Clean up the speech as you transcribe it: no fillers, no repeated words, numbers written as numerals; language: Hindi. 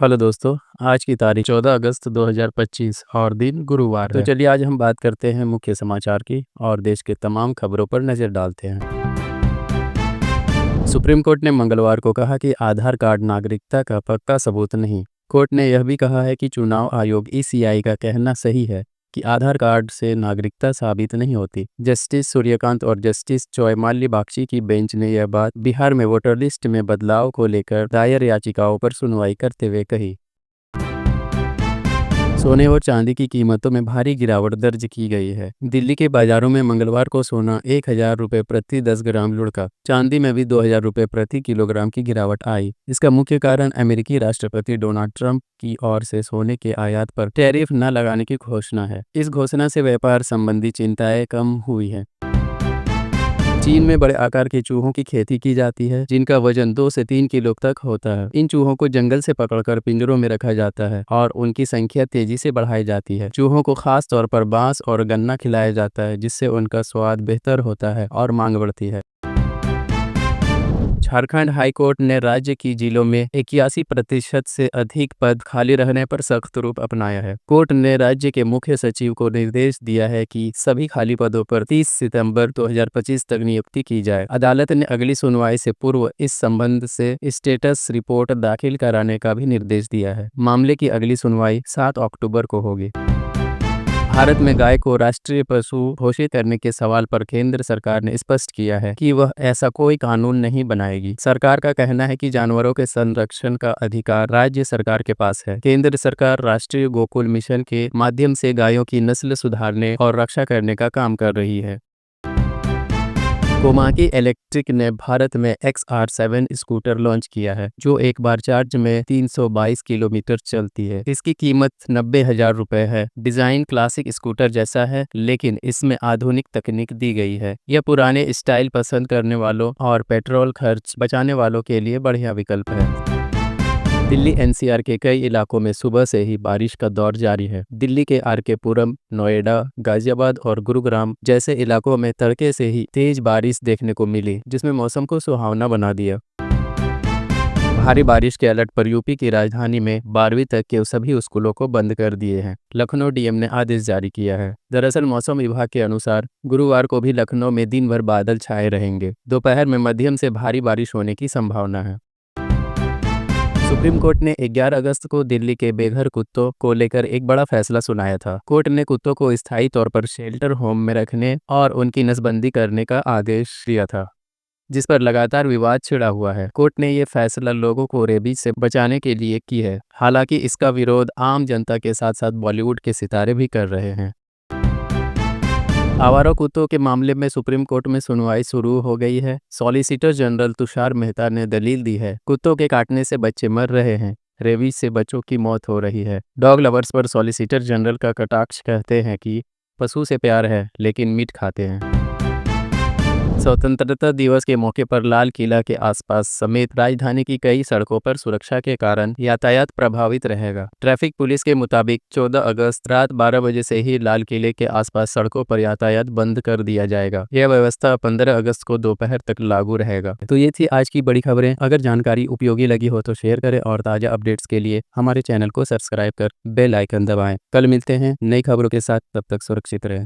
हेलो दोस्तों, आज की तारीख 14 अगस्त 2025 और दिन गुरुवार है। तो चलिए आज हम बात करते हैं मुख्य समाचार की और देश के तमाम खबरों पर नज़र डालते हैं। सुप्रीम कोर्ट ने मंगलवार को कहा कि आधार कार्ड नागरिकता का पक्का सबूत नहीं। कोर्ट ने यह भी कहा है कि चुनाव आयोग ईसीआई का कहना सही है कि आधार कार्ड से नागरिकता साबित नहीं होती। जस्टिस सूर्यकांत और जस्टिस चौयमाल्य बागची की बेंच ने यह बात बिहार में वोटर लिस्ट में बदलाव को लेकर दायर याचिकाओं पर सुनवाई करते हुए कही। सोने और चांदी की कीमतों में भारी गिरावट दर्ज की गई है। दिल्ली के बाजारों में मंगलवार को सोना 1,000 रुपये प्रति 10 ग्राम लुढ़का। चांदी में भी 2,000 रुपये प्रति किलोग्राम की गिरावट आई। इसका मुख्य कारण अमेरिकी राष्ट्रपति डोनाल्ड ट्रंप की ओर से सोने के आयात पर टैरिफ न लगाने की घोषणा है। इस घोषणा से व्यापार संबंधी चिंताएं कम हुई है। चीन में बड़े आकार के चूहों की खेती की जाती है, जिनका वजन 2 से 3 किलो तक होता है। इन चूहों को जंगल से पकड़कर पिंजरों में रखा जाता है और उनकी संख्या तेजी से बढ़ाई जाती है। चूहों को खास तौर पर बांस और गन्ना खिलाया जाता है, जिससे उनका स्वाद बेहतर होता है और मांग बढ़ती है। झारखंड हाई कोर्ट ने राज्य की जिलों में 81% से अधिक पद खाली रहने पर सख्त रूप अपनाया है। कोर्ट ने राज्य के मुख्य सचिव को निर्देश दिया है कि सभी खाली पदों पर 30 सितंबर 2025 तक नियुक्ति की जाए। अदालत ने अगली सुनवाई से पूर्व इस संबंध से स्टेटस रिपोर्ट दाखिल कराने का भी निर्देश दिया है। मामले की अगली सुनवाई 7 अक्टूबर को होगी। भारत में गाय को राष्ट्रीय पशु घोषित करने के सवाल पर केंद्र सरकार ने स्पष्ट किया है कि वह ऐसा कोई कानून नहीं बनाएगी। सरकार का कहना है कि जानवरों के संरक्षण का अधिकार राज्य सरकार के पास है। केंद्र सरकार राष्ट्रीय गोकुल मिशन के माध्यम से गायों की नस्ल सुधारने और रक्षा करने का काम कर रही है। कोमाकी इलेक्ट्रिक ने भारत में XR7 स्कूटर लॉन्च किया है, जो एक बार चार्ज में 322 किलोमीटर चलती है। इसकी कीमत 90,000 रुपये है। डिजाइन क्लासिक स्कूटर जैसा है, लेकिन इसमें आधुनिक तकनीक दी गई है। यह पुराने स्टाइल पसंद करने वालों और पेट्रोल खर्च बचाने वालों के लिए बढ़िया विकल्प है। दिल्ली एनसीआर के कई इलाकों में सुबह से ही बारिश का दौर जारी है। दिल्ली के आरके पुरम, नोएडा, गाजियाबाद और गुरुग्राम जैसे इलाकों में तड़के से ही तेज बारिश देखने को मिली, जिसमें मौसम को सुहावना बना दिया। भारी बारिश के अलर्ट पर यूपी की राजधानी में 12वीं तक के सभी स्कूलों को बंद कर दिए हैं। लखनऊ डीएम ने आदेश जारी किया है। दरअसल मौसम विभाग के अनुसार गुरुवार को भी लखनऊ में दिन भर बादल छाए रहेंगे। दोपहर में मध्यम से भारी बारिश होने की संभावना है। सुप्रीम कोर्ट ने 11 अगस्त को दिल्ली के बेघर कुत्तों को लेकर एक बड़ा फैसला सुनाया था। कोर्ट ने कुत्तों को स्थायी तौर पर शेल्टर होम में रखने और उनकी नसबंदी करने का आदेश दिया था, जिस पर लगातार विवाद छिड़ा हुआ है। कोर्ट ने ये फैसला लोगों को रेबीज से बचाने के लिए की है। हालांकि इसका विरोध आम जनता के साथ साथ बॉलीवुड के सितारे भी कर रहे हैं। आवारा कुत्तों के मामले में सुप्रीम कोर्ट में सुनवाई शुरू हो गई है। सॉलिसिटर जनरल तुषार मेहता ने दलील दी है, कुत्तों के काटने से बच्चे मर रहे हैं, रेबीज से बच्चों की मौत हो रही है। डॉग लवर्स पर सॉलिसिटर जनरल का कटाक्ष कहते हैं कि पशु से प्यार है, लेकिन मीट खाते हैं। स्वतंत्रता दिवस के मौके पर लाल किला के आसपास समेत राजधानी की कई सड़कों पर सुरक्षा के कारण यातायात प्रभावित रहेगा। ट्रैफिक पुलिस के मुताबिक 14 अगस्त रात 12 बजे से ही लाल किले के आसपास सड़कों पर यातायात बंद कर दिया जाएगा। यह व्यवस्था 15 अगस्त को दोपहर तक लागू रहेगा। तो ये थी आज की बड़ी खबरें। अगर जानकारी उपयोगी लगी हो तो शेयर करें और ताज़ा अपडेट्स के लिए हमारे चैनल को सब्सक्राइब कर बेल आइकन दबाएं। कल मिलते हैं नई खबरों के साथ, तब तक सुरक्षित रहें।